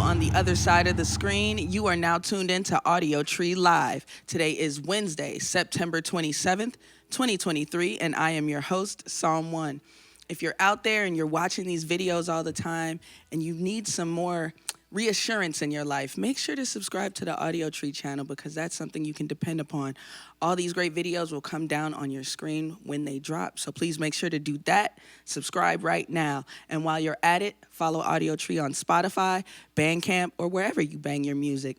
on the other side of the screen. You are now tuned into Audiotree Live. Today is Wednesday, September 27th, 2023, and I am your host, Psalm 1. If you're out there and you're watching these videos all the time and you need some more reassurance in your life, make sure to subscribe to the Audiotree channel because that's something you can depend upon. All these great videos will come down on your screen when they drop, so please make sure to do that. Subscribe right now. And while you're at it, follow Audiotree on Spotify, Bandcamp, or wherever you bang your music.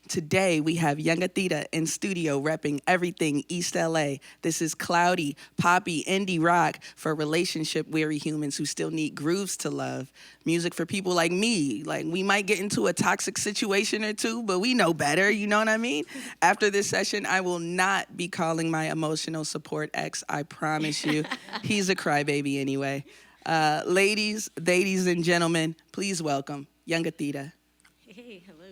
Today, we have Yungatita in studio repping everything East LA. This is cloudy, poppy, indie rock for relationship-weary humans who still need grooves to love. Music for people like me. Like, we might get into a toxic situation or two, but we know better, you know what I mean? After this session, I will not be calling my emotional support ex, I promise you. He's a crybaby anyway. Ladies and gentlemen, please welcome Yungatita. Hey, hello.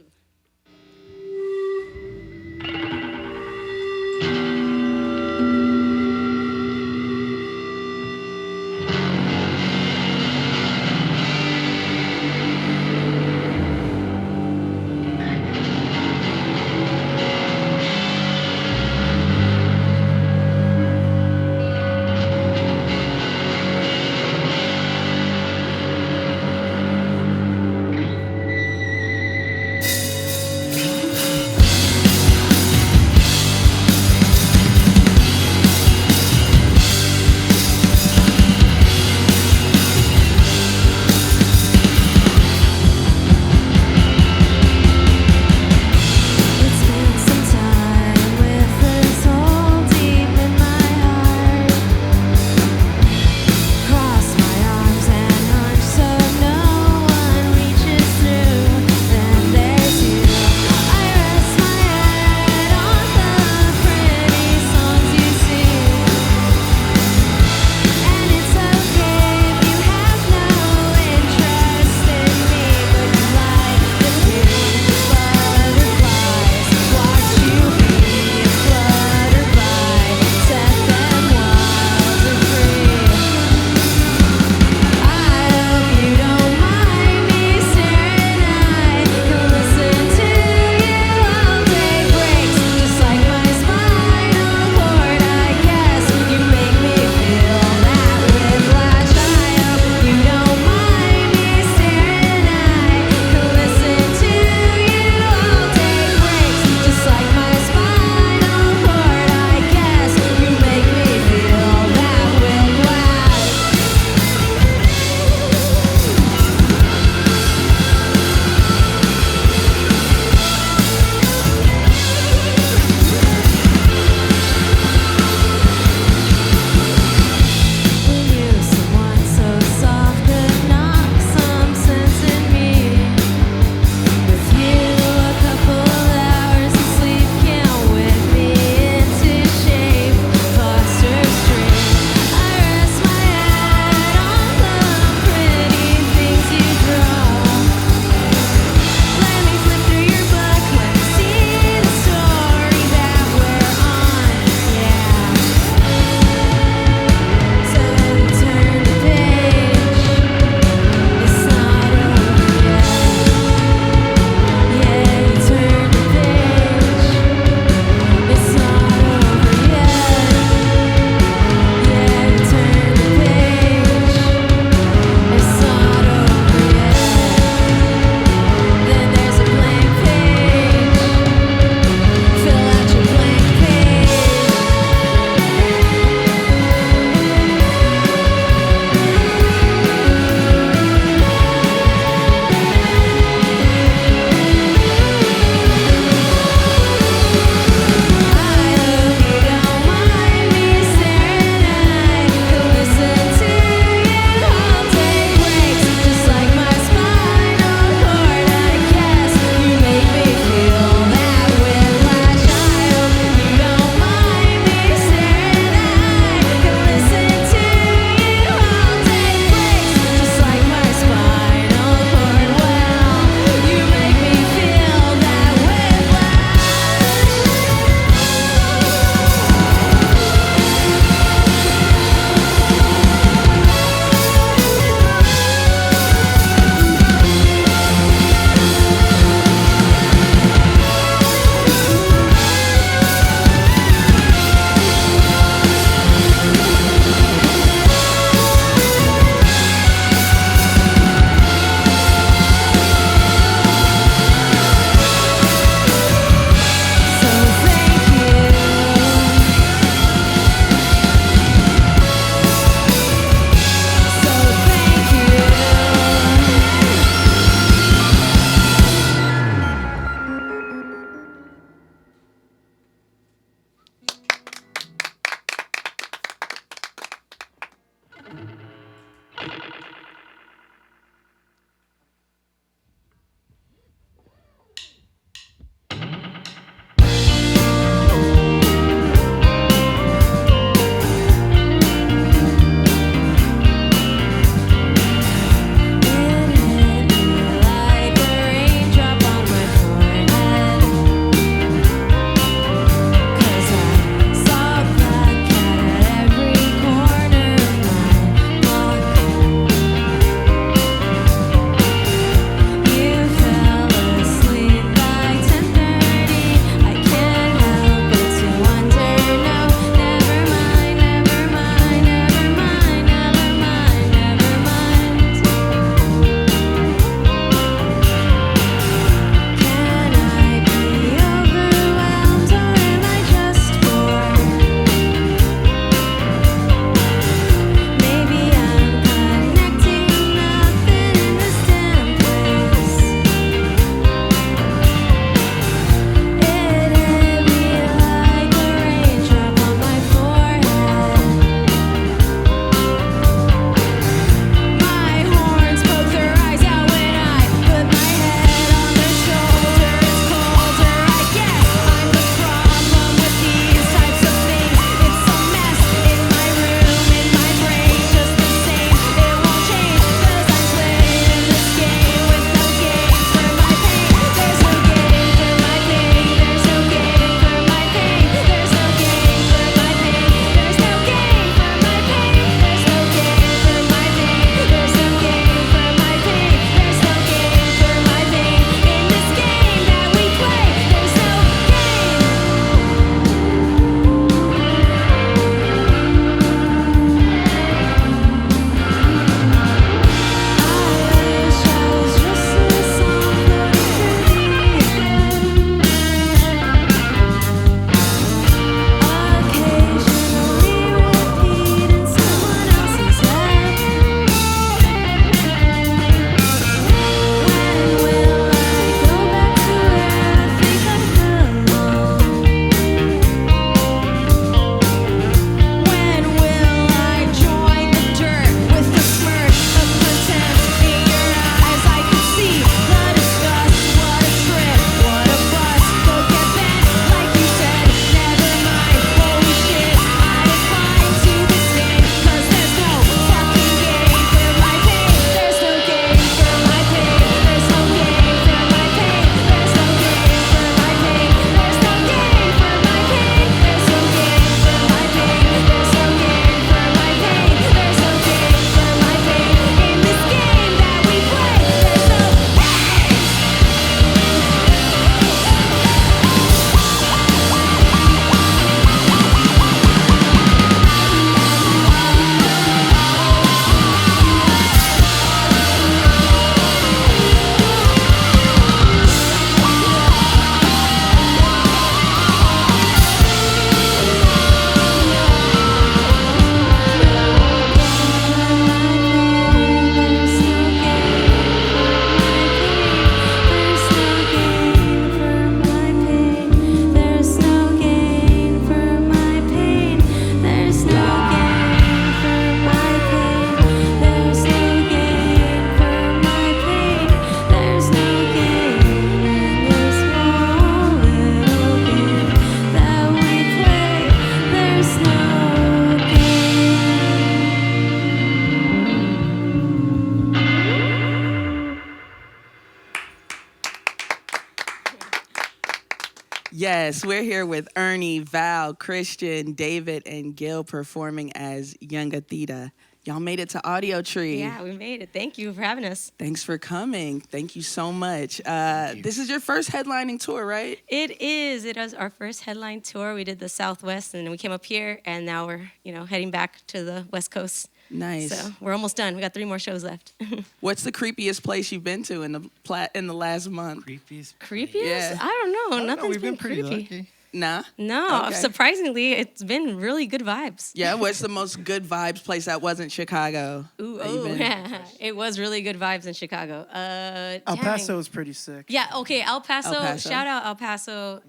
Yes, we're here with Ernie, Val, Christian, David, and Gil performing as Yungatita. Y'all made it to Audiotree. Yeah, we made it. Thank you for having us. Thanks for coming. Thank you so much. This is your first headlining tour, right? It is. It was our first headline tour. We did the Southwest, and then we came up here, and now we're, heading back to the West Coast. Nice. So we're almost done. We got 3 more shows left. What's the creepiest place you've been to in the last month? Creepiest? Yeah. I don't know. Nothing's We've been pretty creepy. lucky. Nah? No, Okay. surprisingly, it's been really good vibes. Yeah, what's the most good vibes place that wasn't Chicago? Ooh, that you've been? it was really good vibes in Chicago. El Paso was pretty sick. Yeah, okay, El Paso. El Paso. Shout out El Paso.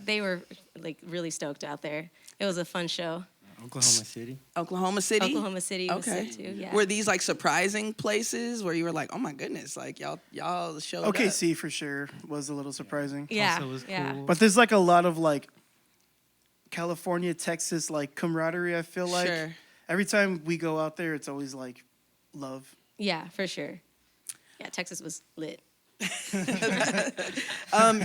They were really stoked out there. It was a fun show. Oklahoma City. Oklahoma City? Oklahoma City was Okay. sick too. Yeah. Were these like surprising places where you were like, oh my goodness, like y'all showed up? OKC for sure was a little surprising. Yeah. Also was Yeah. cool. But there's like a lot of like California, Texas like camaraderie, I feel like. Sure. Every time we go out there, it's always like love. Yeah, for sure. Yeah, Texas was lit.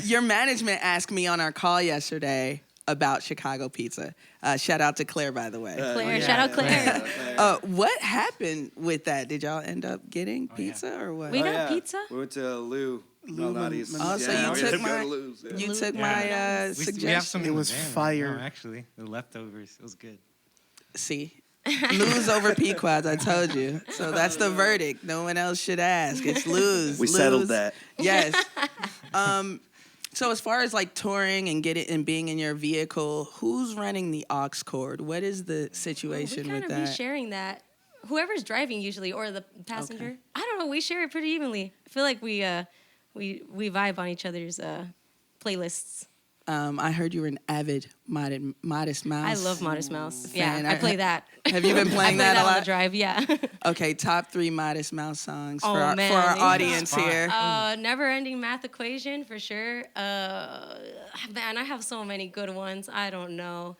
Your management asked me on our call yesterday about Chicago pizza. Shout out to Claire, by the way. Claire, shout out Claire. What happened with that? Did y'all end up getting pizza or what? We got pizza? We went to Lou Malnati's. Oh, so Yeah, you we took had to go my- to Lou's, yeah. You took Yeah. my We have suggestion. some. It in the was van. fire. No, actually, the leftovers. It was good. See, lose over Pequods, I told you. So that's the verdict. No one else should ask. It's lose. We lose. settled that. Yes. So as far as like touring and being in your vehicle, who's running the aux cord? What is the situation We with kind of be that? sharing that. Whoever's driving usually, or the passenger. Okay. I don't know. We share it pretty evenly. I feel like we vibe on each other's playlists. I heard you were an avid Modest Mouse. I love Modest Mouse. Fan. Yeah, I play that. Have you been I playing play that a on the lot? drive. Yeah. Okay, top 3 Modest Mouse songs Oh, for our man, audience spot. here. Never ending math equation for sure. Man, I have so many good ones. I don't know.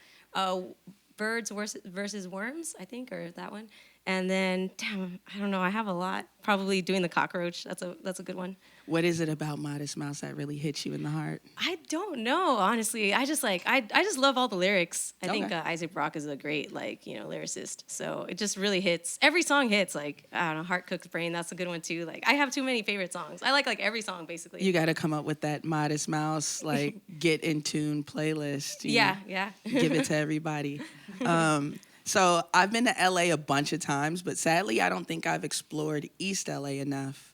Birds versus worms, I think, or that one. And then, damn, I don't know. I have a lot. Probably doing the cockroach. That's a good one. What is it about Modest Mouse that really hits you in the heart? I don't know, honestly. I just love all the lyrics. I think Okay. Isaac Brock is a great lyricist. So it just really hits. Every song hits. Like, I don't know, Heart Cooked Brain. That's a good one too. Like, I have too many favorite songs. I like every song basically. You got to come up with that Modest Mouse like get in tune playlist. you know? Yeah. Give it to everybody. So I've been to LA a bunch of times, but sadly I don't think I've explored East LA enough.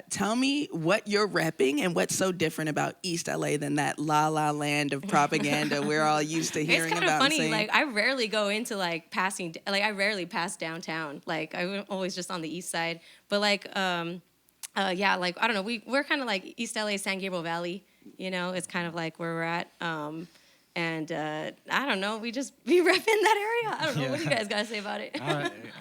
Tell me what you're repping and what's so different about East LA than that La La Land of propaganda we're all used to hearing It's kind about. of funny. and saying. Like, I rarely go into passing. Like, I rarely pass downtown. Like, I'm always just on the east side. But yeah, like, I don't know. We're kind of like East LA, San Gabriel Valley. It's kind of like where we're at. And I don't know. We just be repping that area. I don't know. What do you guys got to say about it?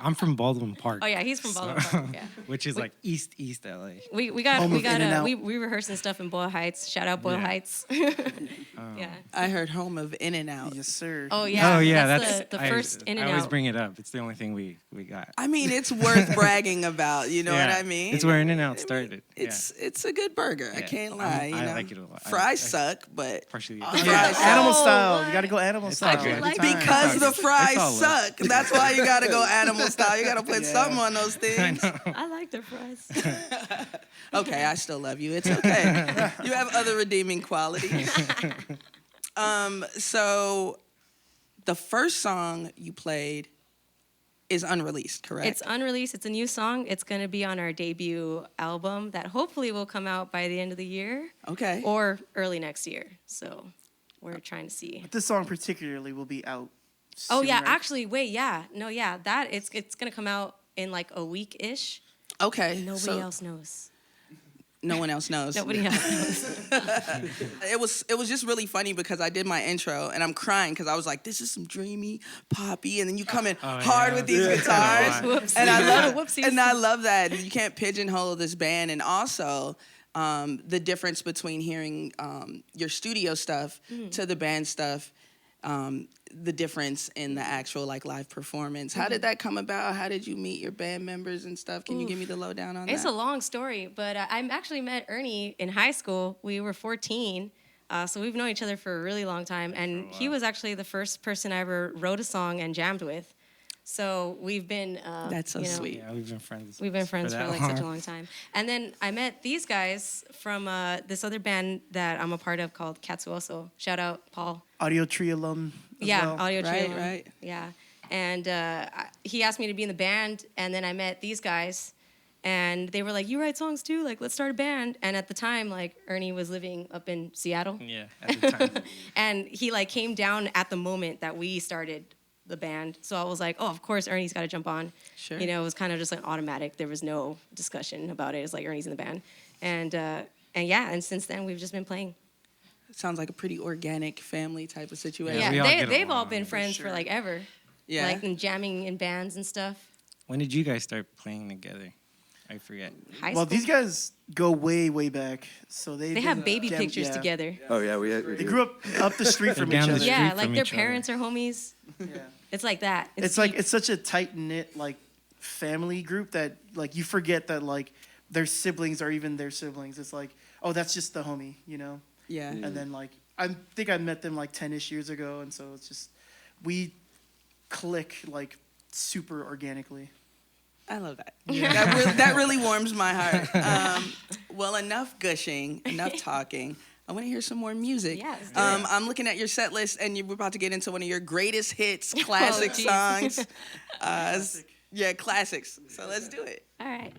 I'm from Baldwin Park. Oh yeah, he's from Baldwin Park. Yeah. Which is like East LA. We Home of In-N-Out. we rehearsing stuff in Boyle Heights. Shout out Boyle Yeah. Heights. Yeah. I heard home of In-N-Out. Yes, sir. Oh yeah. Oh yeah, that's the first in and I always out. bring it up. It's the only thing we got. I mean, it's worth bragging about. You know what I mean? It's where In-N-Out started. It's a good burger. I Yeah. can't lie. I you know? like it a lot. Fries suck, but Partially. Yeah, Fries. animal Oh, style. what? You got to go animal style. good. every Like- time. because the It's fries all love. suck. That's why you gotta go animal style. You gotta put Yeah. something on those things. I like their fries. Okay, I still love you. It's okay. You have other redeeming qualities. So the first song you played is unreleased, correct? It's unreleased. It's a new song. It's going to be on our debut album that hopefully will come out by the end of the year okay. or early next year. So we're trying to see. This song particularly will be out Oh soon, yeah, right? actually, wait, yeah, no, yeah, that it's going to come out in like a week ish. Okay. Nobody so else knows. No one else knows. Nobody else knows. It was just really funny because I did my intro and I'm crying because I was like, this is some dreamy poppy, and then you come in hard with these guitars, Whoopsie. and I love Whoopsies. and I love that you can't pigeonhole this band, and also the difference between hearing your studio stuff to the band stuff. The difference in the actual like live performance. How did that come about? How did you meet your band members and stuff? Can you give me the lowdown on It's that? a long story, but I actually met Ernie in high school. We were 14. So we've known each other for a really long time, and he was actually the first person I ever wrote a song and jammed with. So we've been. That's so sweet. Yeah, we've been friends. We've been friends for that like such a long time. And then I met these guys from this other band that I'm a part of called Katsuoso. Shout out, Paul. Audiotree alum. As Yeah, well. Audiotree. Right, alum. right. Yeah. And he asked me to be in the band, and then I met these guys, and they were like, "You write songs too? Like, let's start a band." And at the time, like, Ernie was living up in Seattle. Yeah, at the time. And he like came down at the moment that we started the band. So I was like, oh, of course Ernie's got to jump on. Sure. You know, it was kind of just like automatic. There was no discussion about it. It's like Ernie's in the band. And yeah, and since then we've just been playing. Sounds like a pretty organic family type of situation. Yeah, we all get they've all along, been for friends for like ever. Yeah. Like and jamming in bands and stuff. When did you guys start playing together? I forget. High Well, school. these guys go way, way back. So They have baby pictures together. Oh yeah, we They grew up the street from They're each down other. the Yeah, street like from their each other. parents are homies. Yeah. It's like that. It's like deep. it's such a tight knit like family group that like you forget that like their siblings are even their siblings. It's like, oh, that's just the homie, you know. Yeah. And then like I think I met them like 10ish years ago, and so it's just we click like super organically. I love that. That really warms my heart. Well, enough gushing, enough talking. I want to hear some more music. Yeah, let's do it. I'm looking at your set list, and you're about to get into one of your greatest hits, classic geez. songs. Yeah, classics. So let's do it. All right.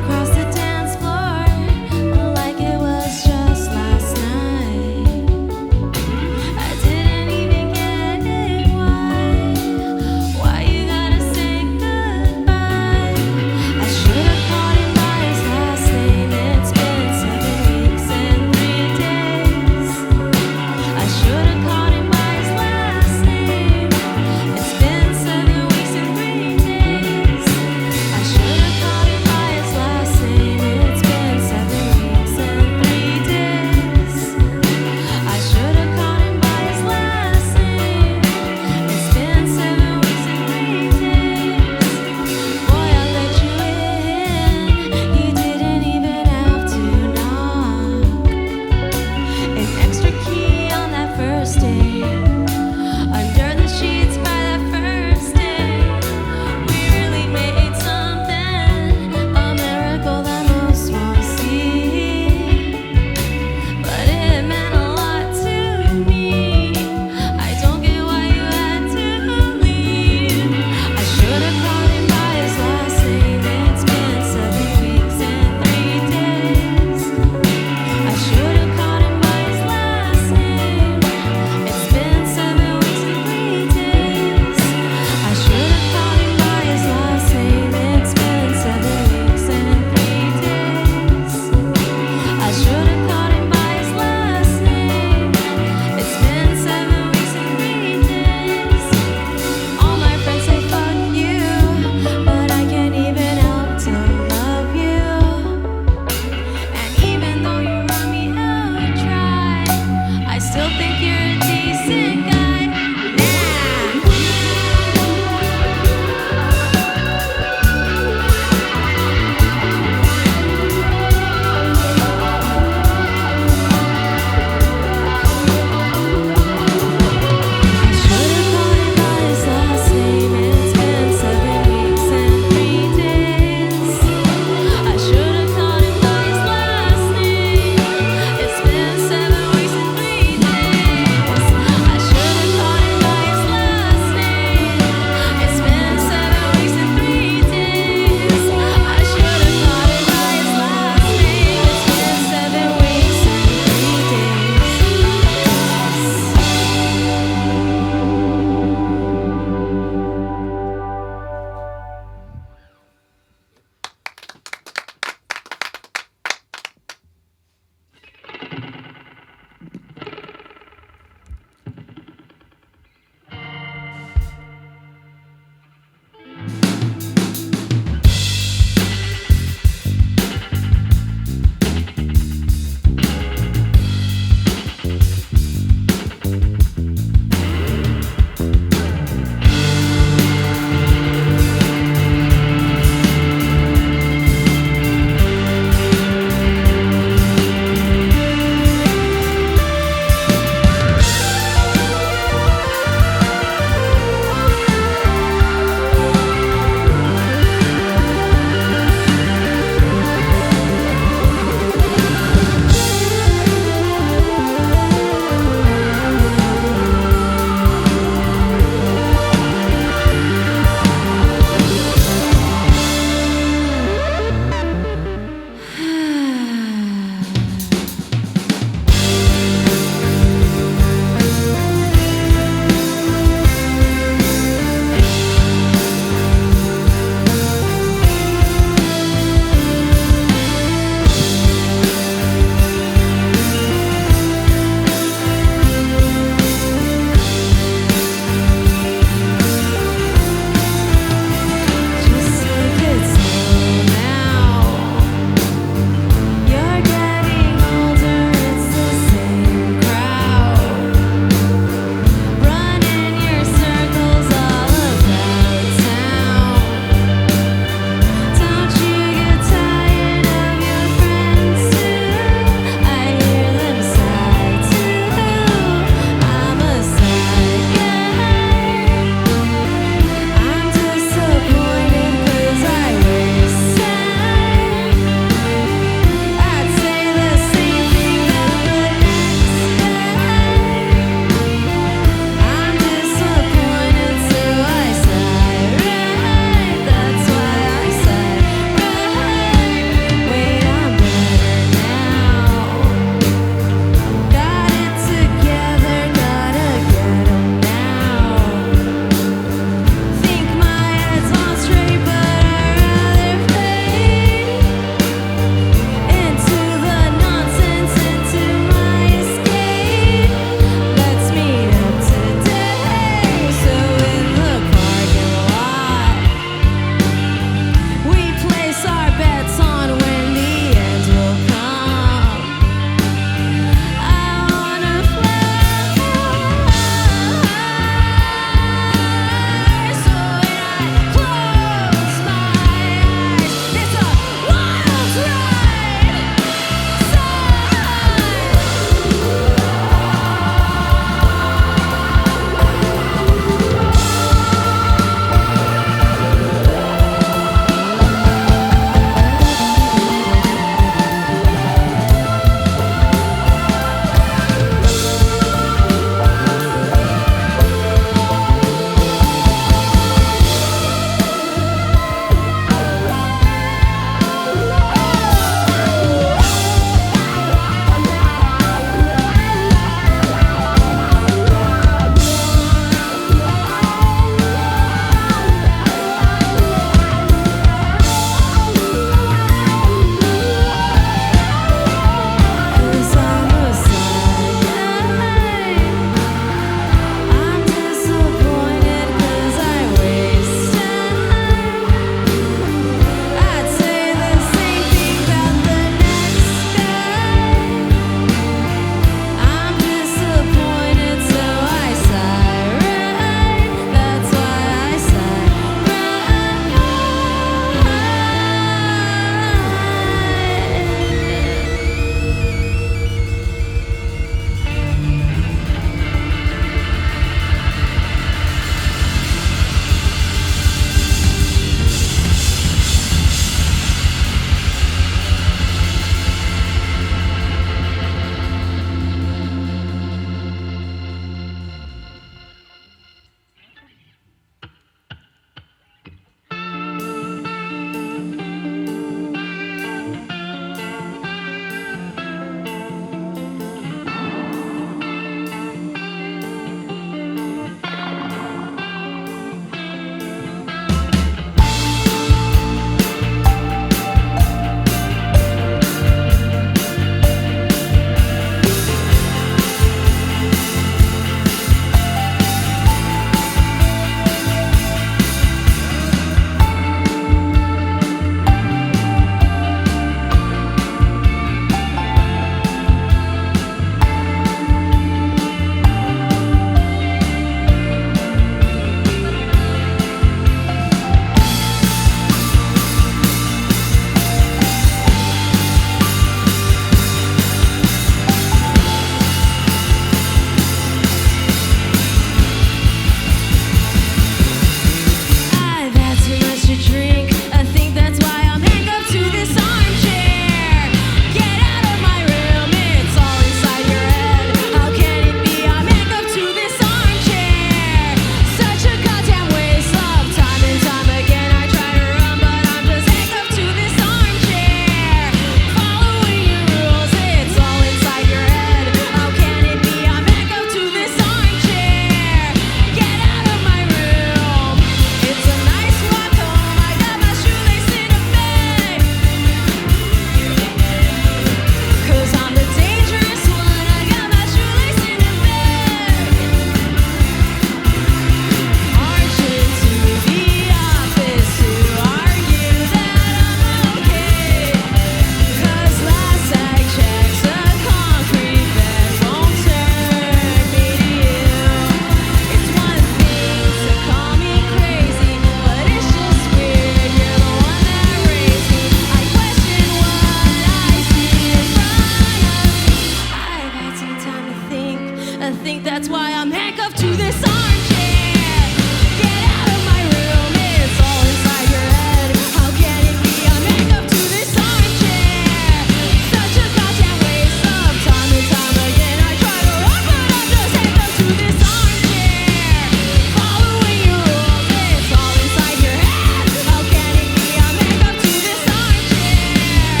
think that's why I'm handcuffed to this armchair. Get out of my room, it's all inside your head. How can it be I'm handcuffed to this armchair? Such a goddamn waste of time and time again. I try to run, but I'm just handcuffed to this armchair. Following your rules, it's all inside your head. How can it be I'm handcuffed to this armchair?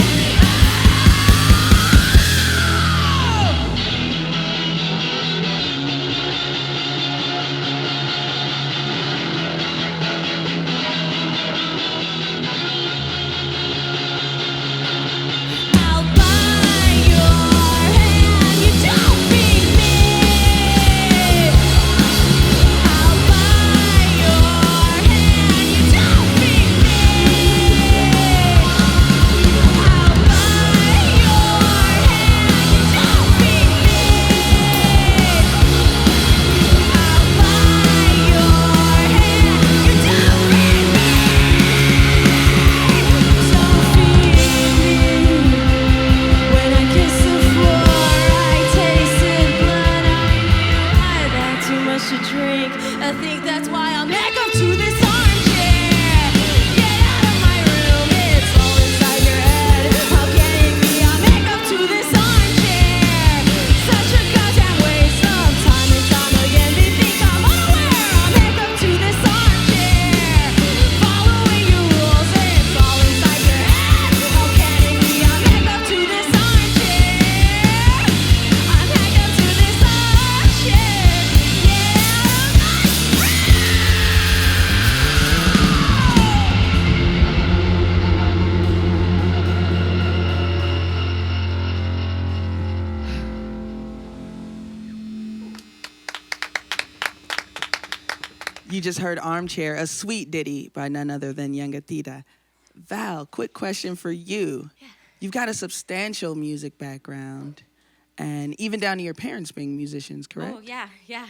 I'll buy your hand, you don't beat me. I'll buy your hand, you don't beat me. I'll buy your hand, you don't beat me. I'll buy your hand, you don't beat me. Don't feed me. When I kiss the floor, I tasted blood. I had too much to drink. I think that's why I'm handcuffed to this armchair. Get out of my room, it's all inside your head. How can it be I'm handcuffed to this armchair? Such a goddamn waste of time and time again. They think I'm unaware. I'm handcuffed to this armchair. Following your rules, it's all inside your head. How can it be I'm handcuffed to this armchair? I'm handcuffed to this armchair. Get out of my You just heard Armchair, a sweet ditty by none other than Yungatita. Val, quick question for you. Yeah. You've got a substantial music background, and even down to your parents being musicians, correct? Oh, yeah, yeah.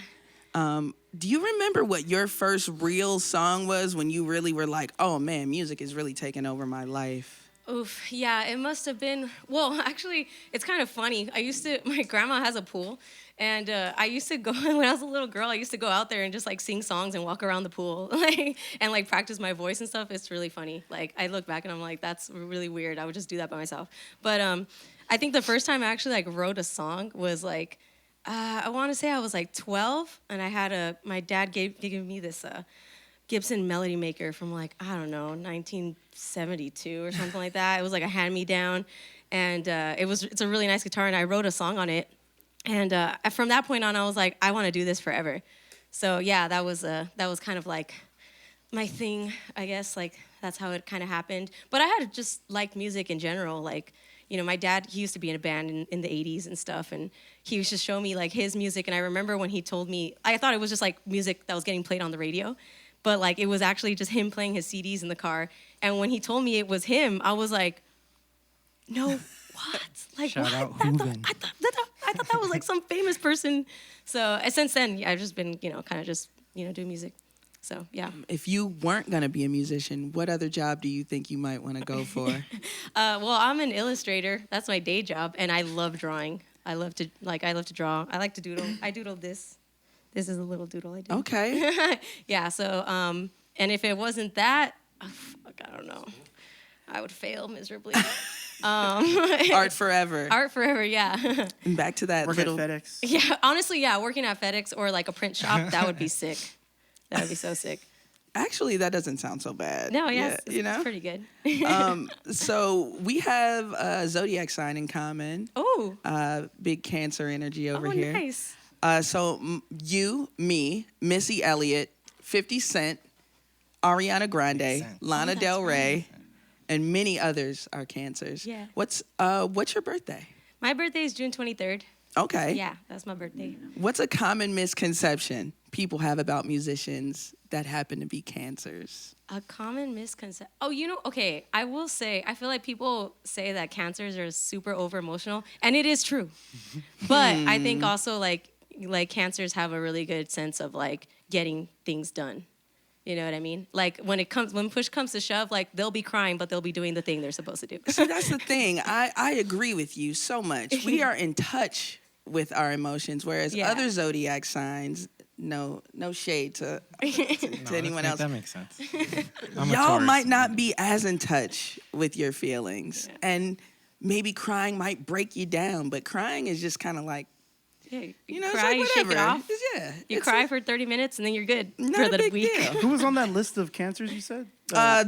Do you remember what your first real song was when you really were like, oh man, music is really taking over my life? Oof, yeah, it must have been, well, actually, it's kind of funny. My grandma has a pool, and I used to go, when I was a little girl, I used to go out there and just, like, sing songs and walk around the pool, and, like, practice my voice and stuff. It's really funny. Like, I look back and I'm like, that's really weird. I would just do that by myself. But I think the first time I actually, like, wrote a song was, like, I want to say I was, like, 12, and I had my dad gave me this Gibson Melody Maker from, like, I don't know, 1972 or something like that. It was like a hand-me-down, and it's a really nice guitar, and I wrote a song on it. And from that point on, I was like, I want to do this forever. So yeah, that was kind of like my thing, I guess. Like that's how it kind of happened. But I had just liked music in general. Like, you know, my dad, he used to be in a band in the 80s and stuff, and he used to show me like his music. And I remember when he told me, I thought it was just like music that was getting played on the radio, but like it was actually just him playing his CDs in the car. And when he told me it was him, I was like, no, what? Like, Shout what? out Hooven. I thought that was like some famous person. So since then, yeah, I've just been, you know, kind of just, you know, doing music. So yeah. If you weren't gonna be a musician, what other job do you think you might want to go for? Well, I'm an illustrator. That's my day job, and I love drawing. I love to draw. I like to doodle. I doodle this. This is a little doodle I do. Okay. Yeah. So, and if it wasn't that, oh, fuck, I don't know. I would fail miserably. Art forever. Art forever. Yeah. And back to that Work little. at FedEx. Yeah. Honestly, yeah. Working at FedEx or like a print shop, that would be sick. That would be so sick. Actually, that doesn't sound so bad. No, yes, you know. it's pretty good. So we have a zodiac sign in common. Oh. Big Cancer energy over here. Nice. You, me, Missy Elliott, 50 Cent, Ariana Grande, Lana that's Del Rey, right. and many others are Cancers. Yeah. What's your birthday? My birthday is June 23rd. Okay. Yeah, that's my birthday. What's a common misconception people have about musicians that happen to be Cancers? A common misconception. Oh, you know, okay, I will say, I feel like people say that Cancers are super over emotional, and it is true. But I think also like Cancers have a really good sense of like getting things done. You know what I mean? Like when push comes to shove, like they'll be crying, but they'll be doing the thing they're supposed to do. See, that's the thing. I agree with you so much. We are in touch with our emotions, whereas Yeah. other zodiac signs, no shade to anyone else. That makes sense. I'm a Y'all Taurus. might not be as in touch with your feelings, and maybe crying might break you down, but crying is just kind of like, Yeah, you know, cry, you it's like shake whatever. it off. Yeah, You it's cry for 30 minutes and then you're good not for a the big week. deal. Who was on that list of cancers you said?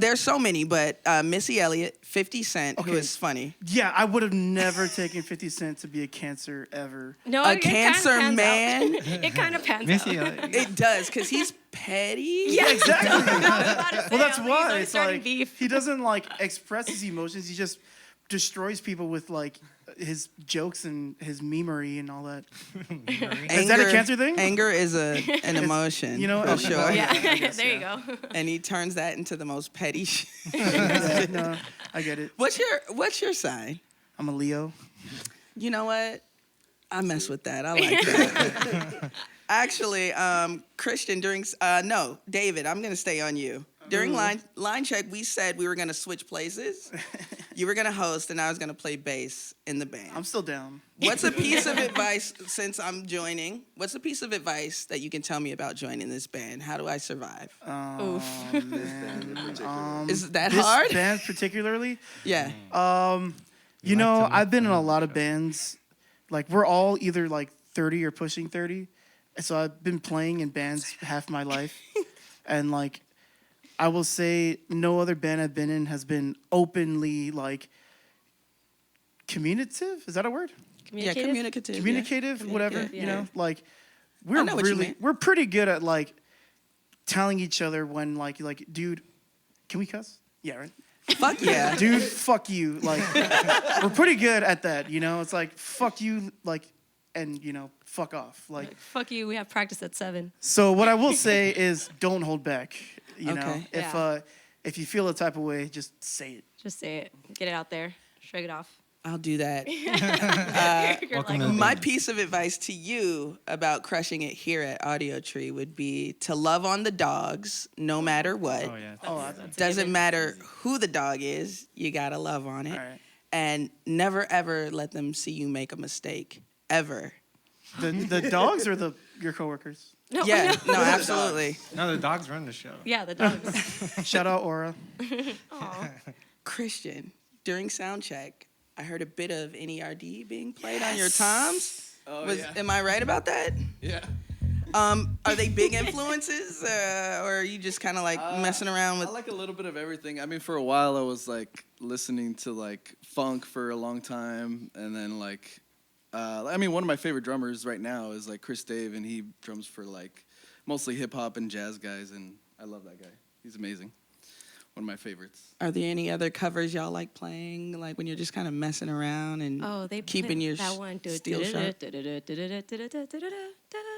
There's so many, but Missy Elliott, 50 Cent, who Okay. is funny. Yeah, I would have never taken 50 Cent to be a Cancer ever. No, A it kinda Cancer pans out. man? It kind of pans Missy, out. It does, because he's petty. Yeah, Exactly. well, Well, that's why He's it's starting like beef. he doesn't like express his emotions. He just destroys people with like his jokes and his memery and all that. Is that a Cancer thing? Anger is an emotion, you know, for okay. sure. Yeah, I guess, there you yeah. go. And he turns that into the most petty shit. Yeah, no, I get it. What's your sign? I'm a Leo. You know what? I mess with that. I like that. Actually, Christian, David, I'm going to stay on you. During line check, we said we were going to switch places. You were going to host, and I was going to play bass in the band. I'm still down. What's a piece of advice, since I'm joining, what's a piece of advice that you can tell me about joining this band? How do I survive? Oh, man. Is that This hard? band particularly? Yeah. You know, I've been in a lot of bands. Like, we're all either like 30 or pushing 30. And so I've been playing in bands half my life. And like, I will say no other band I've been in has been openly like communicative. Is that a word? Yeah, communicative. Communicative, whatever. yeah. You know, like I know what you meant. we're pretty good at like telling each other when like dude, can we cuss? Yeah, right. Fuck yeah. Dude, fuck you. Like, we're pretty good at that, you know? It's like, fuck you, like, and, you know, fuck off. Like, Fuck you, we have practice at 7. so what I will say is don't hold back, you know? Okay. Yeah. If you feel a type of way, just say it. Just say it. Get it out there. Shrug it off. I'll do that. You're welcome like, to the My piece of advice to you about crushing it here at Audiotree would be to love on the dogs no matter what. Oh yeah. that's a Doesn't given. matter who the dog is, you gotta love on it. All right. And never ever let them see you make a mistake. Ever. The dogs or your coworkers? No, Yeah, no. no, absolutely. No, the dogs run the show. Yeah, the dogs. Shout out Aura. Aw. Christian, during sound check, I heard a bit of NERD being played on your toms. Oh, yeah. Am I right about that? Yeah. Are they big influences, or are you just kind of like messing around with? I like a little bit of everything. I mean, for a while, I was like listening to like funk for a long time, and then like, I mean, one of my favorite drummers right now is like Chris Dave, and he drums for like mostly hip hop and jazz guys, and I love that guy. He's amazing. One of my favorites. Are there any other covers y'all like playing, like when you're just kind of messing around and Oh, they keeping play your that one. steel sharp?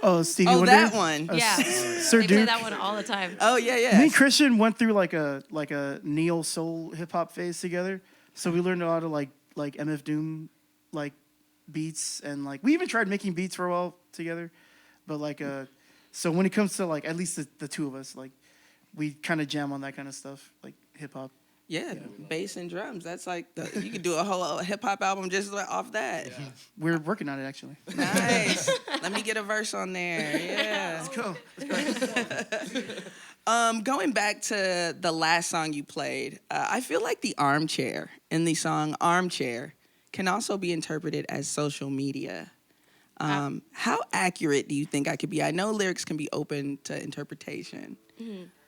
Oh, Stevie Oh, Wonder. that one. Yeah, Sir they play Duke. that one all the time. Oh yeah, Me yeah. and Christian went through like a neo soul hip hop phase together. So we learned a lot of like MF Doom like beats, and like we even tried making beats for a while together. But like so when it comes to like at least the two of us, like we kind of jam on that kind of stuff, like hip hop. Yeah, bass and drums. That's like you could do a whole hip hop album just off that. We're working on it actually. Nice. Let me get a verse on there. Yeah. Let's go. Going back to the last song you played, I feel like the armchair in the song Armchair can also be interpreted as social media. How accurate do you think I could be? I know lyrics can be open to interpretation,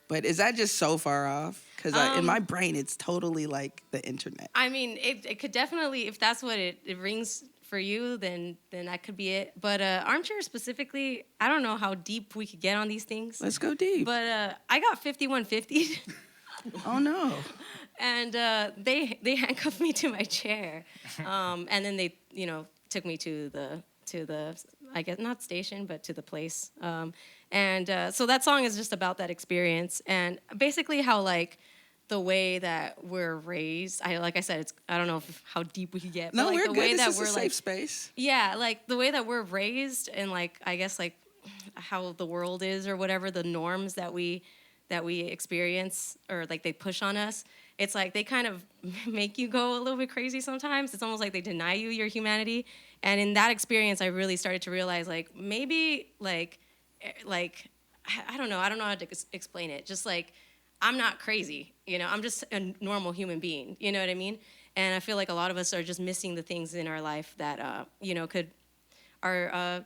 but is that just so far off? Because in my brain, it's totally like the internet. I mean, it could definitely, if that's what it rings for you, then that could be it. But Armchair specifically, I don't know how deep we could get on these things. Let's go deep. But I got 5150. Oh no. And they handcuffed me to my chair, and then they took me to the I guess not station but to the place, and so that song is just about that experience and basically how like the way that we're raised. Like I said, I don't know how deep we could get. No, but like we're the good. way This that is we're a like safe space. yeah, like the way that we're raised and like I guess like how the world is or whatever the norms that we experience or like they push on us. it's like they kind of make you go a little bit crazy sometimes. It's almost like they deny you your humanity. And in that experience, I really started to realize, like, maybe, like I don't know how to explain it. Just like, I'm not crazy, you know, I'm just a normal human being, you know what I mean? And I feel like a lot of us are just missing the things in our life that, you know, are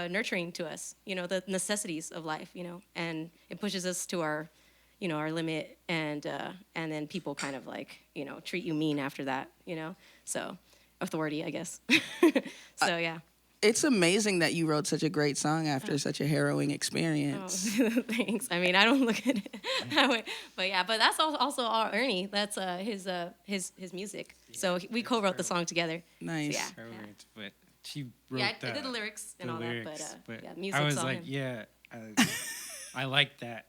nurturing to us, you know, the necessities of life, you know, and it pushes us to our, you know, our limit, and then people kind of like, you know, treat you mean after that, you know, so authority, I guess. So, yeah. It's amazing that you wrote such a great song after such a harrowing experience. Oh, thanks. I mean, I don't look at it that way, but yeah. But that's also our Ernie. That's his music. So we co-wrote the song together. Nice. So, Her yeah. words, but she wrote Yeah, I did the lyrics and all that, but yeah, music. I was all like, him. yeah, I like that.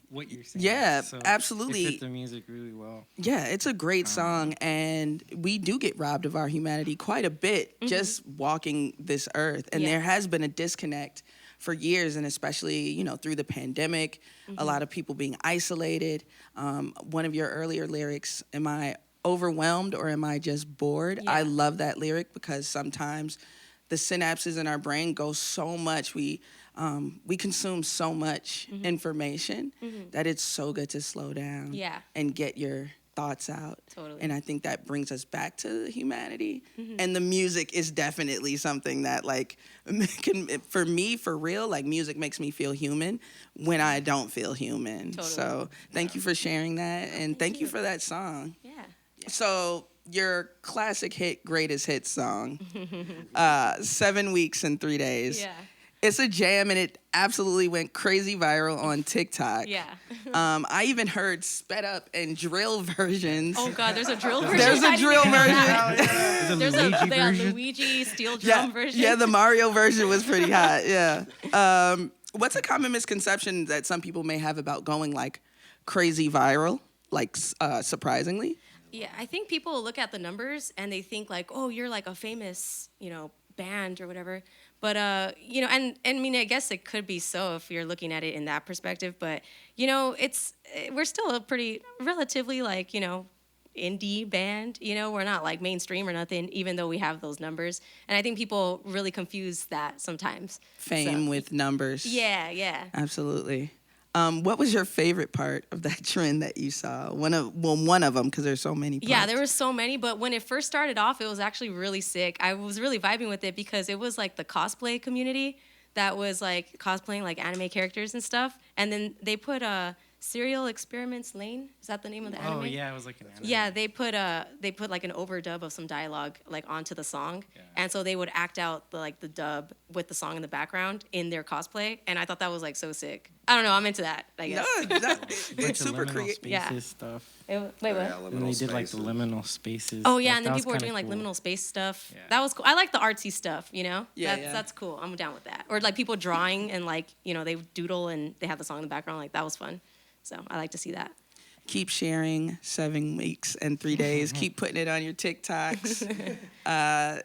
What you're saying. Yeah, So absolutely. It fit the music really well. Yeah, it's a great song, and we do get robbed of our humanity quite a bit just walking this earth. And there has been a disconnect for years, and especially, you know, through the pandemic, a lot of people being isolated. One of your earlier lyrics, am I overwhelmed or am I just bored? Yeah. I love that lyric because sometimes the synapses in our brain go so much. We consume so much information that it's so good to slow down and get your thoughts out. Totally. And I think that brings us back to humanity. And the music is definitely something that, like, for me, for real, like, music makes me feel human when I don't feel human. Totally. So thank you for sharing that, and thank you for that song. Yeah. So your classic hit, greatest hit song, 7 weeks and 3 days. Yeah. It's a jam, and it absolutely went crazy viral on TikTok. Yeah. I even heard sped up and drill versions. Oh God, there's a drill version. There's a drill version. There's a Luigi steel drum version. Yeah, the Mario version was pretty hot. Yeah. What's a common misconception that some people may have about going like crazy viral, like surprisingly? Yeah, I think people look at the numbers and they think like, oh, you're like a famous, you know, band or whatever. But, you know, and I mean, I guess it could be so if you're looking at it in that perspective. But, you know, we're still a pretty relatively like, you know, indie band. You know, we're not like mainstream or nothing, even though we have those numbers. And I think people really confuse that sometimes. Fame So, with numbers. yeah. Absolutely. What was your favorite part of that trend that you saw? One of them, because there's so many parts. Yeah, there were so many, but when it first started off, it was actually really sick. I was really vibing with it because it was like the cosplay community that was like cosplaying like anime characters and stuff. And then they put Serial Experiments Lane. Is that the name of the anime? Oh yeah, it was like an anime. Yeah, they put like an overdub of some dialogue like onto the song, and so they would act out the dub with the song in the background in their cosplay, and I thought that was like so sick. I don't know, I'm into that. I guess. It's super creative. Spaces stuff. Wait, what? And they did like the liminal spaces. Oh yeah, Like, and then that was people were kinda doing like cool. liminal space stuff. Yeah. That was cool. I like the artsy stuff, you know. Yeah, That's cool. I'm down with that. Or like people drawing and like, you know, they doodle and they have the song in the background. Like that was fun. So I like to see that. Keep sharing 7 weeks and 3 days. Keep putting it on your TikToks.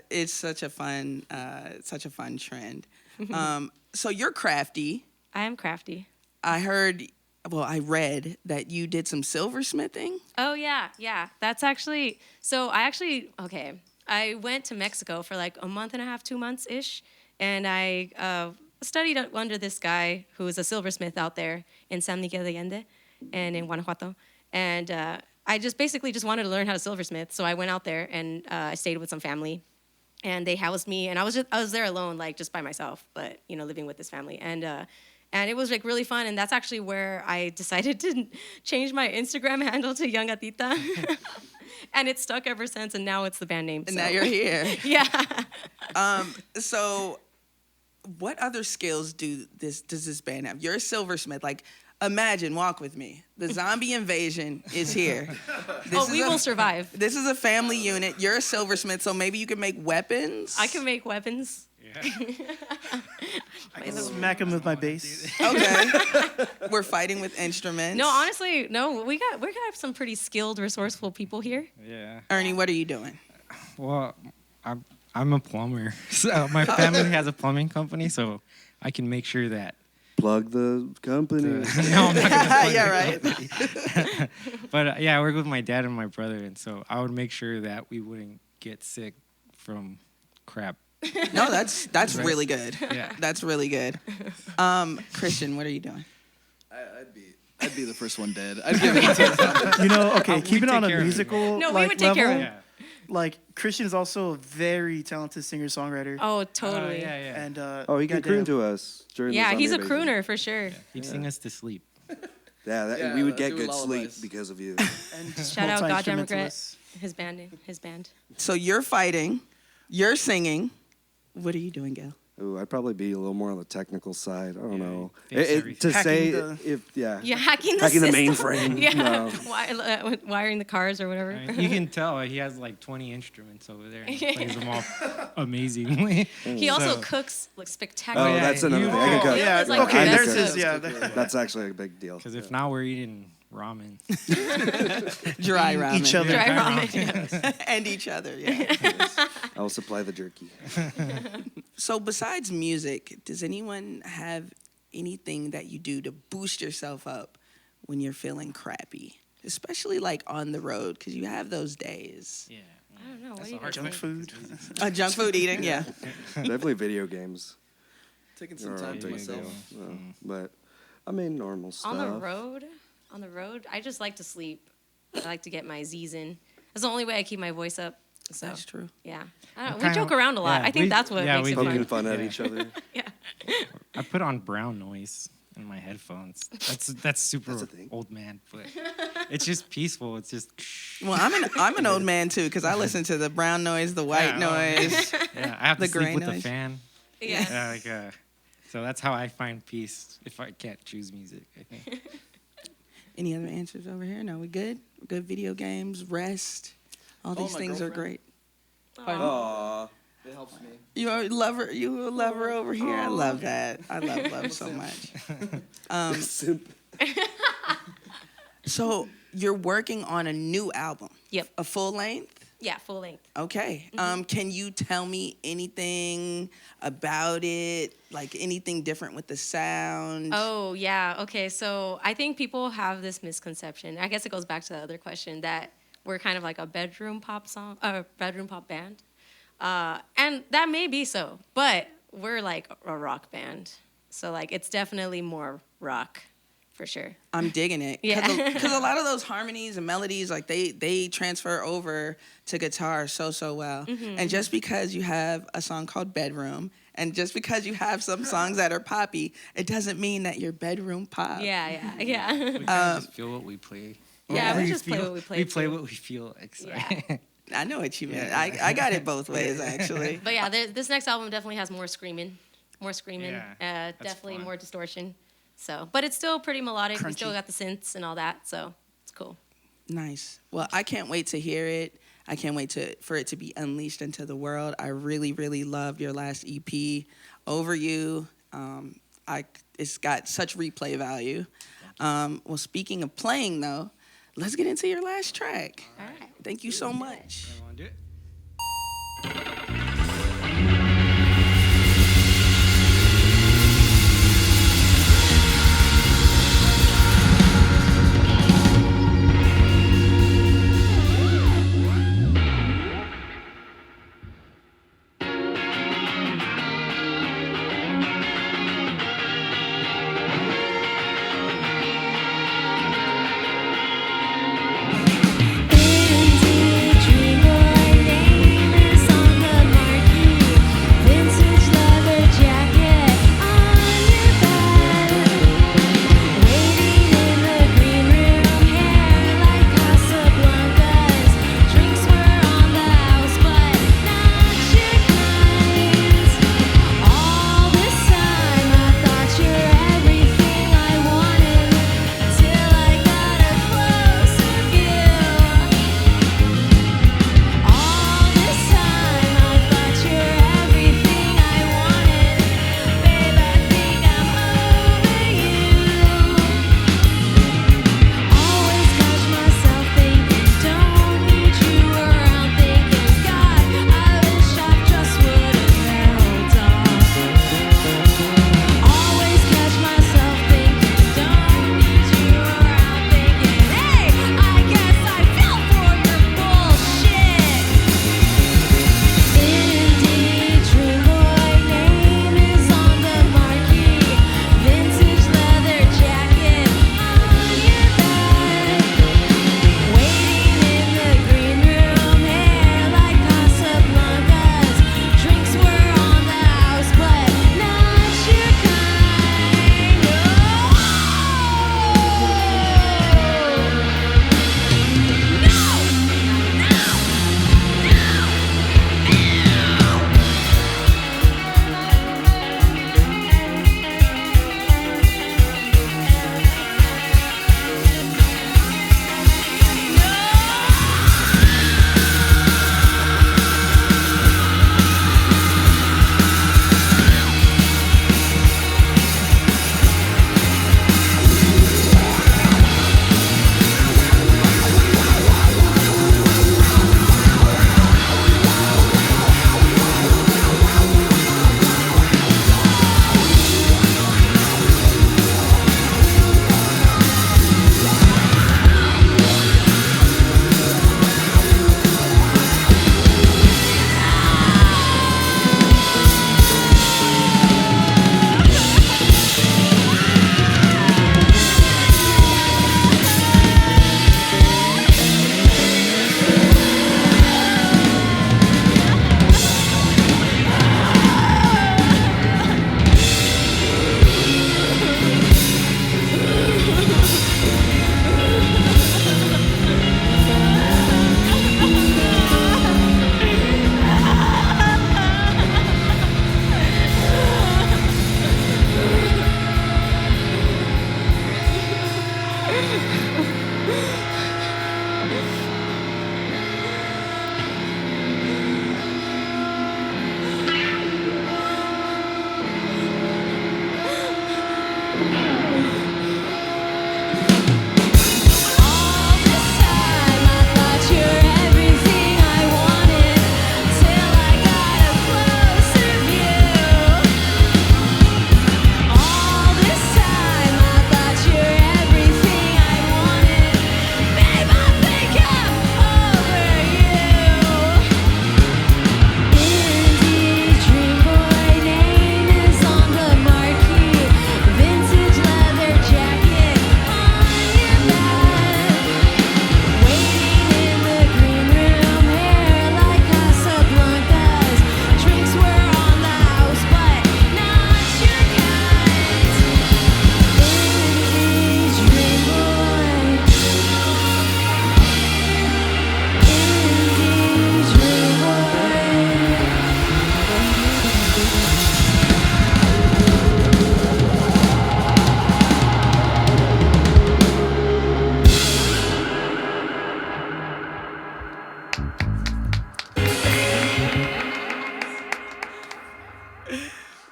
It's such a fun trend. So you're crafty. I am crafty. I read that you did some silversmithing. Oh yeah. That's actually I went to Mexico for like a month and a half, 2 months ish, and I studied under this guy who is a silversmith out there in San Miguel de Allende and in Guanajuato. And I just basically just wanted to learn how to silversmith. So I went out there and I stayed with some family, and they housed me. And I was there alone, like just by myself, but you know, living with this family. And it was like really fun. And that's actually where I decided to change my Instagram handle to yungatita. And it's stuck ever since. And now it's the band name. And now you're here. Yeah. So what other skills does this band have? You're a silversmith. Like, imagine, walk with me. The zombie invasion is here. We will survive. This is a family unit. You're a silversmith, so maybe you can make weapons. I can make weapons. Yeah. I can smack him with my bass. Okay. We're fighting with instruments. No, honestly, no. We got some pretty skilled, resourceful people here. Yeah. Ernie, what are you doing? Well, I'm a plumber. So my family has a plumbing company, so I can make sure that plug the company. No, I'm not gonna plug Yeah, it. right. But yeah, I work with my dad and my brother, and so I would make sure that we wouldn't get sick from crap. No, that's really good. Yeah. That's really good. Christian, what are you doing? I'd be the first one dead. I'd give it to You know, okay, We keep it take on a care of it. musical No, we like would take care of level. it. Like Christian is also a very talented singer-songwriter. Oh, totally. Yeah, yeah. And Oh, he can croon to us during the Yeah, zombie he's a invasion. crooner for sure. He'd sing us to sleep. Yeah, Yeah, we would do get good lullabies. sleep because of you. And Shout out Goddamn Regret. multi-instrumentalist. His band. So you're fighting, you're singing. What are you doing, Gail? Ooh, I'd probably be a little more on the technical side. I don't Yeah, know. fix everything. To say Hacking You're hacking the hacking the system. mainframe. Yeah, No. wiring the cars or whatever. I mean, you can tell he has like 20 instruments over there, and he plays them all amazingly. He also So- cooks like Oh, spectacular. yeah, that's another you- thing. I can oh, cook. yeah, it's like okay, the there's best his, cook. yeah. That's actually a big deal. Because if not, we're eating ramen. Dry ramen. Each other. Dry ramen. Yeah. And each other, yeah. I will supply the jerky. So besides music, does anyone have anything that you do to boost yourself up when you're feeling crappy? Especially like on the road, because you have those days. Yeah. I don't know. What That's do you a hard guys Junk thing. food. Junk food eating, yeah. Definitely video games. taking some are time a to big myself. deal. But I mean, normal stuff. On the road, I just like to sleep. I like to get my Z's in. That's the only way I keep my voice up. So That's true. yeah, I don't know. We Kinda- joke around a lot. yeah, I think we- that's what yeah, makes we it do. Poking fun. fun at Yeah. each other. Yeah. I put on brown noise in my headphones. That's super That's a thing. old man, but it's just peaceful. It's just Well, I'm an old man too, because I listen to the brown noise, the white Yeah, oh, noise. yeah. I have The to sleep gray with noise. the fan. Yeah. So that's how I find peace if I can't choose music. I think. Any other answers over here? No, we good? Good video games, rest. All these my things are girlfriend. great. Aw. It helps me. You a lover? You a lover over here? I love that. I love so much. Simp. So you're working on a new album. Yep. A full length. Yeah, full length. Okay. Can you tell me anything about it? Like anything different with the sound? Oh, yeah. Okay, so I think people have this misconception. I guess it goes back to the other question that we're kind of like a bedroom pop band. And that may be so, but we're like a rock band. So like it's definitely more rock for sure. I'm digging it. Yeah. Because a lot of those harmonies and melodies, like they transfer over to guitar so well. Mm-hmm. And just because you have a song called Bedroom, and just because you have some songs that are poppy, it doesn't mean that you're bedroom pop. Yeah. We kind of just feel what we play. Yeah, we Or just play what we play, We play too. what we feel. Yeah. I know what you meant. I got it both ways, actually. But yeah, this next album definitely has more screaming. Yeah, that's Definitely fun. more distortion. So, but it's still pretty melodic. We still Crunchy. got the synths and all that, so it's cool. Nice. Well, I can't wait to hear it. I can't wait for it to be unleashed into the world. I really, really loved your last EP, Over You. It's got such replay value. Well, speaking of playing, though, let's get into your last track. All right. Thank you so much. You wanna do it? Dream boy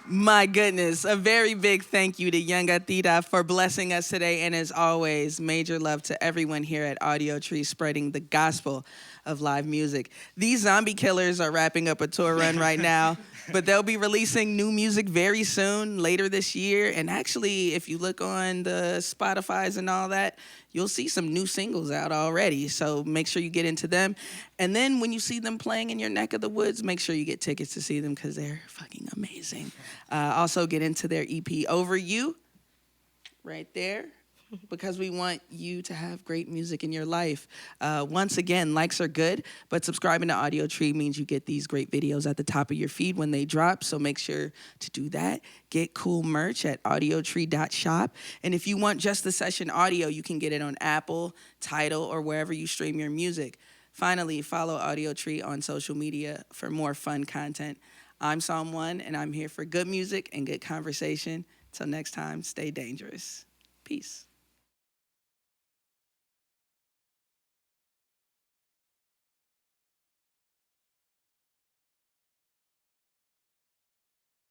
My goodness, a very big thank you to Yungatita for blessing us today. And as always, major love to everyone here at Audiotree spreading the gospel of live music. These zombie killers are wrapping up a tour run right now, but they'll be releasing new music very soon, later this year. And actually, if you look on the Spotifys and all that, you'll see some new singles out already. So make sure you get into them. And then when you see them playing in your neck of the woods, make sure you get tickets to see them because they're fucking amazing. Also get into their EP, Over You, right there, because we want you to have great music in your life. Once again, likes are good, but subscribing to Audiotree means you get these great videos at the top of your feed when they drop, so make sure to do that. Get cool merch at audiotree.shop. And if you want just the session audio, you can get it on Apple, Tidal, or wherever you stream your music. Finally, follow Audiotree on social media for more fun content. I'm Psalm 1, and I'm here for good music and good conversation. Till next time, stay dangerous. Peace.